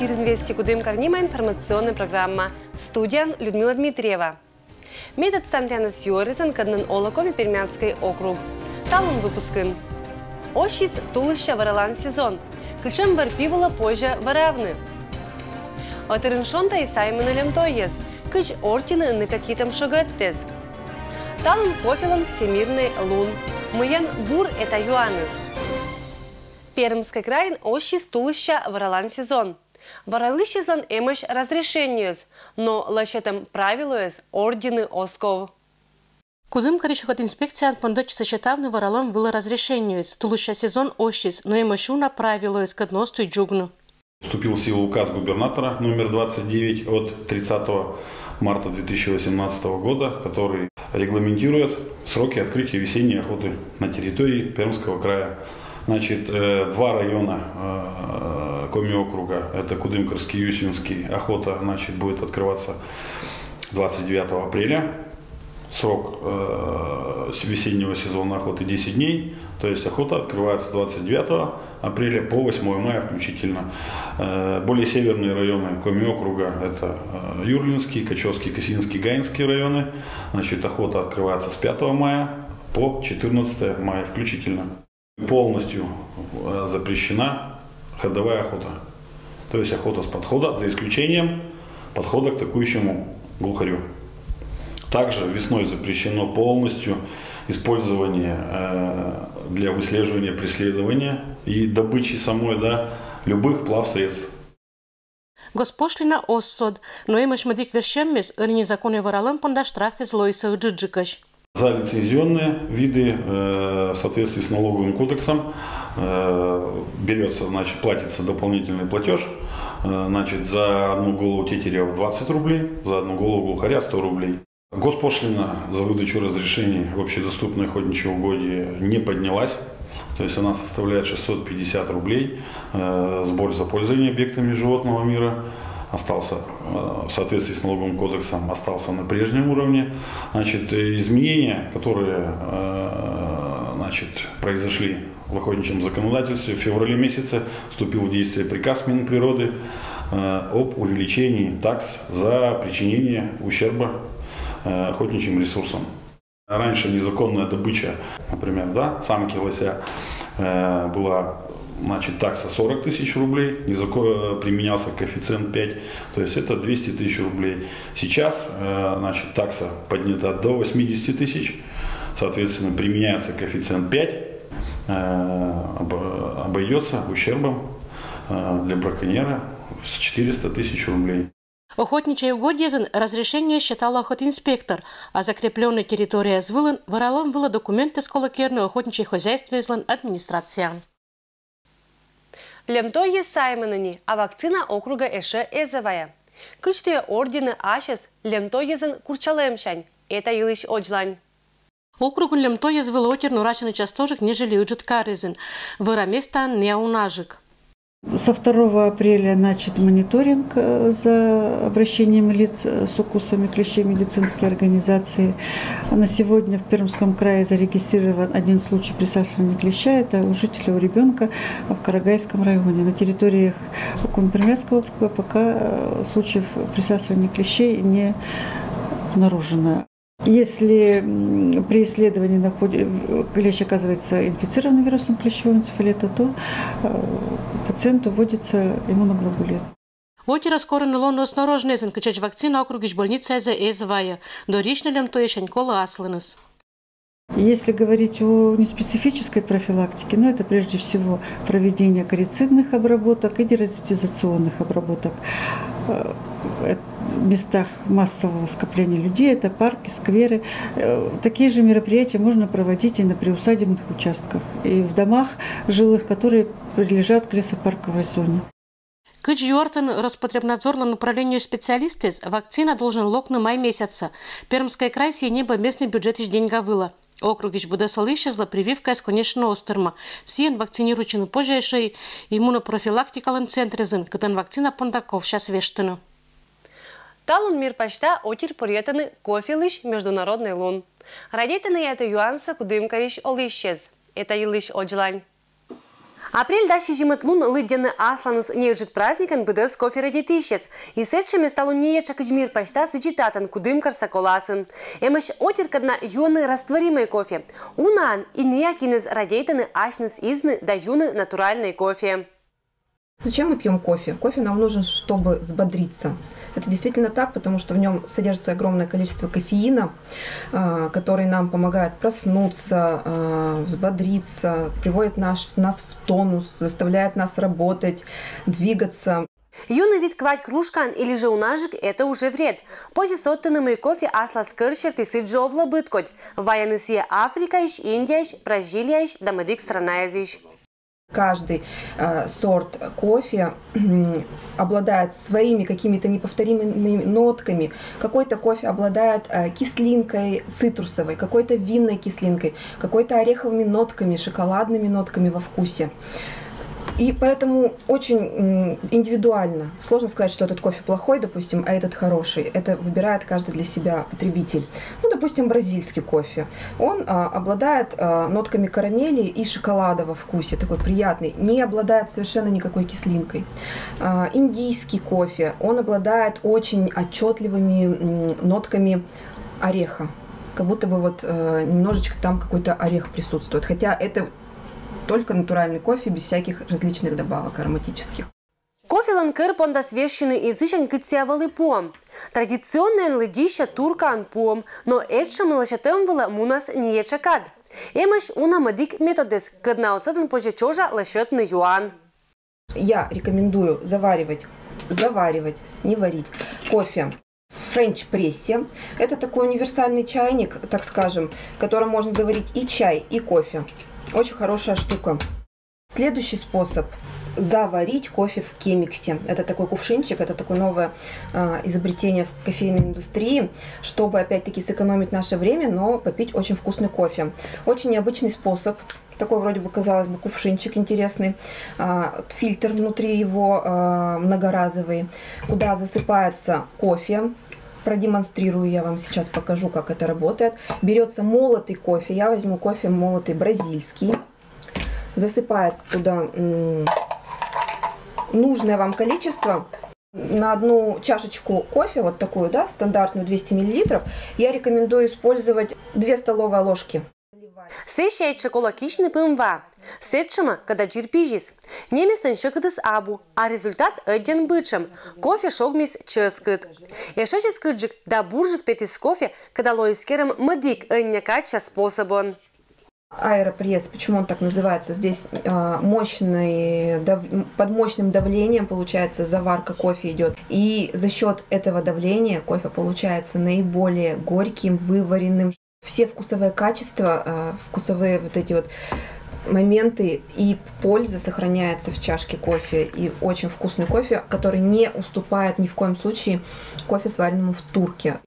эфир «Инвести Кудым Карнима» информационная программа. Студия Людмила Дмитриева. Метод стамтяныс юризен каднын Олакоми Пермянский округ. Талун выпускын. Ощис тулыща варалан сезон. Кыльшым варпивала позже варавны. Атырыншонта и саймына лемтоез. Кыч ортины ныкатхитам шагаттез. Талун кофелан всемирный лун. Мыян бур это юаныз. Пермский край ощис тулыща варалан сезон. Варалыщезан эмыш разрешениюз, но лачетам правилуез ордены осков. Кудым коричхот инспекция пандоч сочетавный варалам было разрешениюз. Тулыща сезон ощис, но эмышуна правилуез к односту и джугну. Вступил в силу указ губернатора номер 29 от 30 марта 2018 года, который регламентирует сроки открытия весенней охоты на территории Пермского края. Значит, два района Коми округа, это Кудымкарский и Юсинский, охота, значит, будет открываться 29 апреля. Срок весеннего сезона охоты 10 дней, то есть охота открывается 29 апреля по 8 мая включительно. Более северные районы Коми округа, это Юрлинский, Качевский, Косинский, Гаинский районы. Значит, охота открывается с 5 мая по 14 мая включительно. Полностью запрещена ходовая охота, то есть охота с подхода, за исключением подхода к атакующему глухарю. Также весной запрещено полностью использование для выслеживания, преследования и добычи самой, любых плавсредств. Госпошлина оссод, но имаш мадик вещеммес, незаконный варалам понда штрафы злойсах джиджикаш. За лицензионные виды в соответствии с налоговым кодексом берется, значит, платится дополнительный платеж. Значит, за одну голову тетеря 20 рублей, за одну голову глухаря 100 рублей. Госпошлина за выдачу разрешений в общедоступное охотничье угодье не поднялась. То есть она составляет 650 рублей. Сбор за пользование объектами животного мира остался в соответствии с налоговым кодексом, остался на прежнем уровне. Значит, изменения, которые произошли в охотничьем законодательстве, в феврале месяце вступил в действие приказ Минприроды об увеличении такс за причинение ущерба охотничьим ресурсам. Раньше незаконная добыча, например, самки лося, была, значит, такса 40 тысяч рублей, применялся коэффициент 5, то есть это 200 тысяч рублей. Сейчас, значит, такса поднята до 80 тысяч, соответственно, применяется коэффициент 5, обойдется ущербом для браконьера в 400 тысяч рублей. Охотничье угодье разрешение считал охотинспектор, а закрепленная территория звылен варалам было документы с колокерной охотничьей хозяйстве злан администрация. Лемтое сайманани, а вакцина округа эше эзовая. Кычтые ордены ашес лемтоезен курчалемшань. Это илыш оджлань. Округу лемтоез вылотер нурачный частожик нежели уджит каризен. Выраместан неунажик. Со 2 апреля начат мониторинг за обращением лиц с укусами клещей медицинские организации. На сегодня в Пермском крае зарегистрирован один случай присасывания клеща. Это у жителя, у ребенка в Карагайском районе. На территориях Коми-Пермянского округа пока случаев присасывания клещей не обнаружено. Если при исследовании клещ оказывается инфицированным вирусом клещевого энцефалита, то пациенту вводится иммуноглобулин. Отира скоро налону осторожно качать вакцину округиш больница за эзвая. Дорично лемтое шанькола асланыс. Если говорить о неспецифической профилактике, это прежде всего проведение корицидных обработок и дератизационных обработок. В местах массового скопления людей, это парки, скверы. Такие же мероприятия можно проводить и на приусадебных участках, и в домах жилых, которые прилежат к лесопарковой зоне. Кыч юартен Роспотребнадзорлан управлению специалистов вакцина должен лок на май месяца. Пермская край небо местный бюджет иж деньга выла. Округиш буде солищезла прививка с конечно остерма. Сиен вакцинирующий позже иммунопрофилактикален центрезен, катан вакцина пондаков сейчас вештена. Талун мир почта отир приятный кофелыш международный лун. Радейтаны это юанса кудымкариш олищез. Это илыш оджлань. Апрель дащи жиматлун лыдяны асланыс неужит праздникан быдыз кофе ради тысяч. И сетчами стало нееча качмир почта сычитатан кудым карсаколасын. Эмыш отиркадна юны растворимый кофе. Унан и неякиныз радейтаны ашныз изны да юны натуральный кофе. Зачем мы пьем кофе? Кофе нам нужен, чтобы взбодриться. Это действительно так, потому что в нем содержится огромное количество кофеина, который нам помогает проснуться, взбодриться, приводит нас в тонус, заставляет нас работать, двигаться. Юный вид квать кружкан или же унажик – это уже вред. Позже соттанный кофе асла скырщер ты сыджовла быткоть. Ваяны сие Африка ищ, Индия ищ, Бразилия ищ, да мадик страна ищ. Каждый сорт кофе обладает своими какими-то неповторимыми нотками. Какой-то кофе обладает кислинкой цитрусовой, какой-то винной кислинкой, какой-то ореховыми нотками, шоколадными нотками во вкусе. И поэтому очень индивидуально. Сложно сказать, что этот кофе плохой, допустим, а этот хороший. Это выбирает каждый для себя потребитель. Ну, допустим, бразильский кофе. Он обладает нотками карамели и шоколада во вкусе, такой приятный. Не обладает совершенно никакой кислинкой. Индийский кофе. Он обладает очень отчетливыми нотками ореха. Как будто бы вот немножечко там какой-то орех присутствует. Хотя это только натуральный кофе, без всяких различных добавок ароматических. Кофе ланкер понда свещены и зычен кытсявалы пом. Традиционная лыдища турка анпом, но этша малашатем была мунас не ечакад. Эмаш уна мадик методес, когда оцетан позже чожа лашетный юан. Я рекомендую заваривать, не варить, кофе в френч-прессе. Это такой универсальный чайник, так скажем, в котором можно заварить и чай, и кофе. Очень хорошая штука. Следующий способ – заварить кофе в кемиксе. Это такой кувшинчик, это такое новое изобретение в кофейной индустрии, чтобы опять-таки сэкономить наше время, но попить очень вкусный кофе. Очень необычный способ. Такой вроде бы, казалось бы, кувшинчик интересный. Фильтр внутри его многоразовый, куда засыпается кофе. Продемонстрирую я вам сейчас, покажу, как это работает. Берется молотый кофе. Я возьму кофе молотый бразильский. Засыпается туда нужное вам количество. На одну чашечку кофе, вот такую, да, стандартную 200 мл, я рекомендую использовать 2 столовые ложки. Сещай чоколакичный пымва. Сетчама, когда джирпижис. Неместен шокадыс абу, а результат один бычем. Кофе шогмис ческет. Ешечес кыджик да буржик петис кофе, когда лоискером мадик эннякача способон. Аэропресс, почему он так называется? Здесь под мощным давлением, получается, заварка кофе идет. И за счет этого давления кофе получается наиболее горьким, вываренным. Все вкусовые качества, вкусовые вот эти вот моменты и польза сохраняется в чашке кофе. И очень вкусный кофе, который не уступает ни в коем случае кофе, сваренному в турке.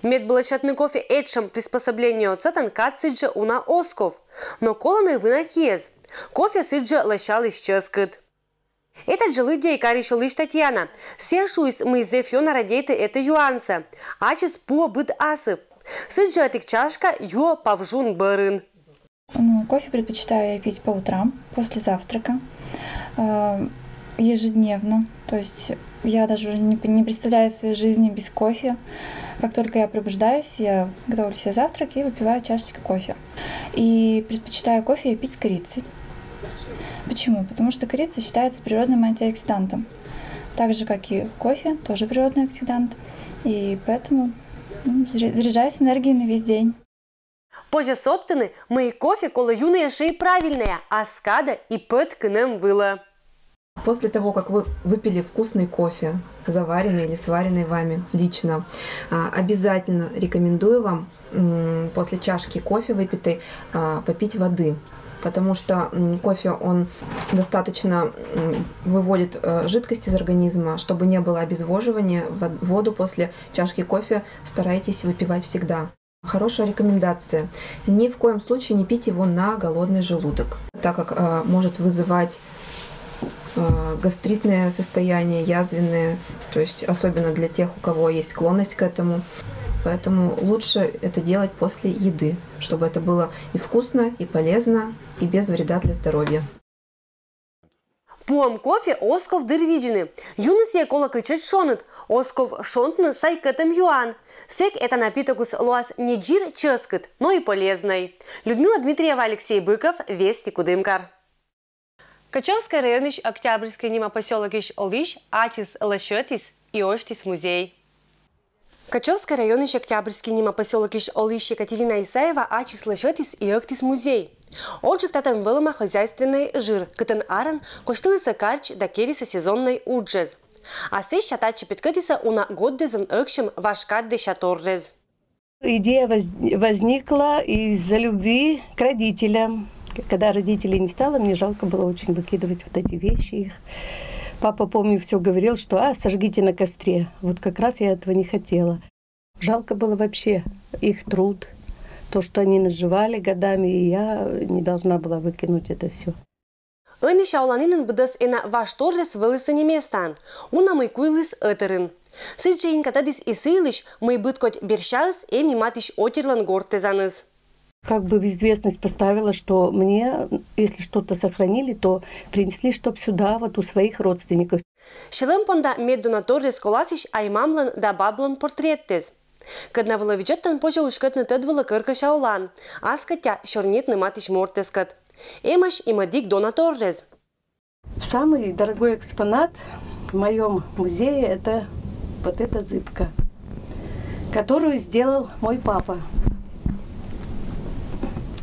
Медбалачатный кофе этшем приспособлению цетан кациджа уна осков, но колоны вынахез. Кофе сиджа лащал исческет. Это же людей каришо лишь Татьяна. Сешуис мы зефьона радейте это юанса. Ачес по быт асып. Сиджа этих чашка ю павжун барын. Кофе предпочитаю я пить по утрам, после завтрака, ежедневно. То есть я даже не представляю своей жизни без кофе. Как только я пробуждаюсь, я готовлю себе завтрак и выпиваю чашечку кофе. И предпочитаю кофе пить с корицей. Почему? Потому что корица считается природным антиоксидантом. Так же, как и кофе, тоже природный оксидант. И поэтому заряжаюсь энергией на весь день. Позже соттыны мои кофе коло юные шеи правильные, а скада и пэт кынем выла. После того, как вы выпили вкусный кофе, заваренный или сваренный вами лично, обязательно рекомендую вам после чашки кофе выпитой попить воды. Потому что кофе, он достаточно выводит жидкость из организма. Чтобы не было обезвоживания, воду после чашки кофе старайтесь выпивать всегда. Хорошая рекомендация. Ни в коем случае не пить его на голодный желудок, так как может вызывать гастритное состояние, язвенное, то есть особенно для тех, у кого есть склонность к этому. Поэтому лучше это делать после еды, чтобы это было и вкусно, и полезно, и без вреда для здоровья. Пуам кофе осков дырвиджины. Юность якола кычет шонет. Осков шонтны сайкетем юан. Сек это напиток ус луас не джир ческет, но и полезный. Людмила Дмитриева, Алексей Быков, Вести Кудымкар. Качевский районыш Октябрьский нима поселок иш олиш, ачис лашетис и оштис музей. Качевский районыш Октябрьский нима поселок иш олиш Екатерина Исаева, ачис лашетис и октис музей. Отжиг татам вылома хозяйственный жир, кытын аран коштылыса карч да кериса сезонный уджез. А сей шатачи питкатиса уна годдезен экшем вашкадде шаторрез. Идея возникла из-за любви к родителям. Когда родителей не стало, мне жалко было очень выкидывать вот эти вещи их. Папа, помню, все говорил, что сожгите на костре. Вот как раз я этого не хотела. Жалко было вообще их труд. То, что они наживали годами, и я не должна была выкинуть это все. Они шауланинен бдас ена ваш торрес вылысы неместан. Уна мой куйлыс этерин. Сыджейн катадис и сылыш мой быткоть бершалс эми матиш отерлан гортезаныс. Как бы в известность поставила, что мне, если что-то сохранили, то принесли, чтоб сюда, вот у своих родственников. Шилем понда меддуна торрес коласиш аймамлан да баблан портреттез. Когда выловичеттан позже ушкатны тедвала кырка шаулан, а скатя шорнитный матиш мортескат. Эмаш и мадик дона торрез. Самый дорогой экспонат в моем музее – это вот эта зыбка, которую сделал мой папа.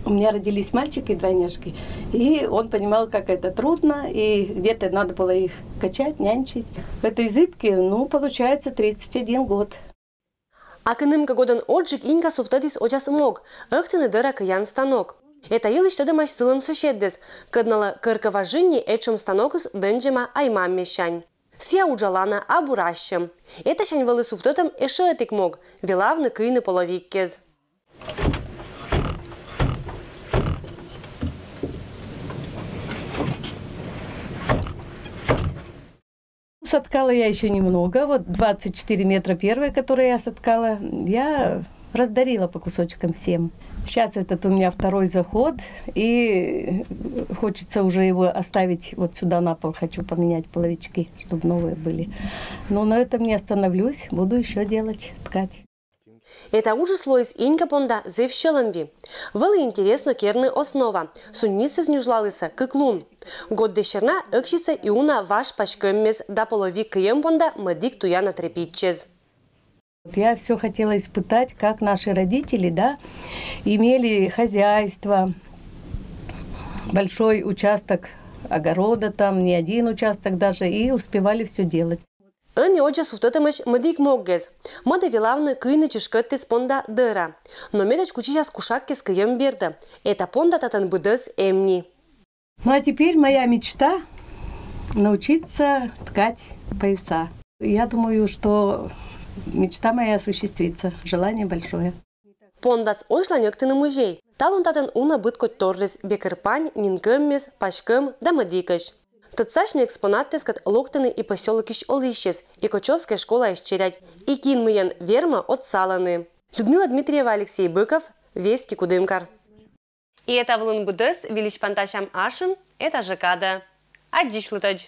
У меня родились мальчики, двойняшки, и он понимал, как это трудно, и где-то надо было их качать, нянчить. В этой зыбке, получается 31 год. А кынымка годан отжиг инка суфтадис очас мог, ыктыны дыра кыян станок. Это илыш тадымаш сылын сушеддес, кыднала кыркова жинни эчем станокыс дэнджема аймам мещань. Сия уджалана абуращем. Это шань валы суфтотам эшетик мог, вилавны кыйны половиккез. Соткала я еще немного. Вот 24 метра первое, которое я соткала, я раздарила по кусочкам всем. Сейчас этот у меня второй заход, и хочется уже его оставить вот сюда на пол. Хочу поменять половички, чтобы новые были. Но на этом не остановлюсь, буду еще делать, ткать. Это уже слой из инка понда зевщеленви. Вели интересно керны основа. Суннисы знюжлалися кыклун. Год дещерна экшиса и уна ваш пачкеммез да половик кыем понда мадик туяна трепитчез. Я все хотела испытать, как наши родители, имели хозяйство, большой участок огорода, там не один участок даже, и успевали все делать. Они отже суфтотамеш мадик моггез. Мада вилавны кыйны чешкетты с понда дыра. Но медач кучичас кушакки с кыем берда. Это понда татан быдыз эмни. Ну а теперь моя мечта научиться ткать пояса. Я думаю, что мечта моя осуществится. Желание большое. Пондас ойшлан ёктыны музей. Талун татан уна быткот торрес бекерпань, нинкеммес, пашкем да мадикаш. Тацашный экспонат тескат локтаны и поселок иш олищес, и Кочевская школа исчерять, и кинмыян верма от саланы. Людмила Дмитриева, Алексей Быков, Вести Кудымкар. И это Влын Будес, Вилич Панташам Ашин, это Жакада. Аддиш лытадж.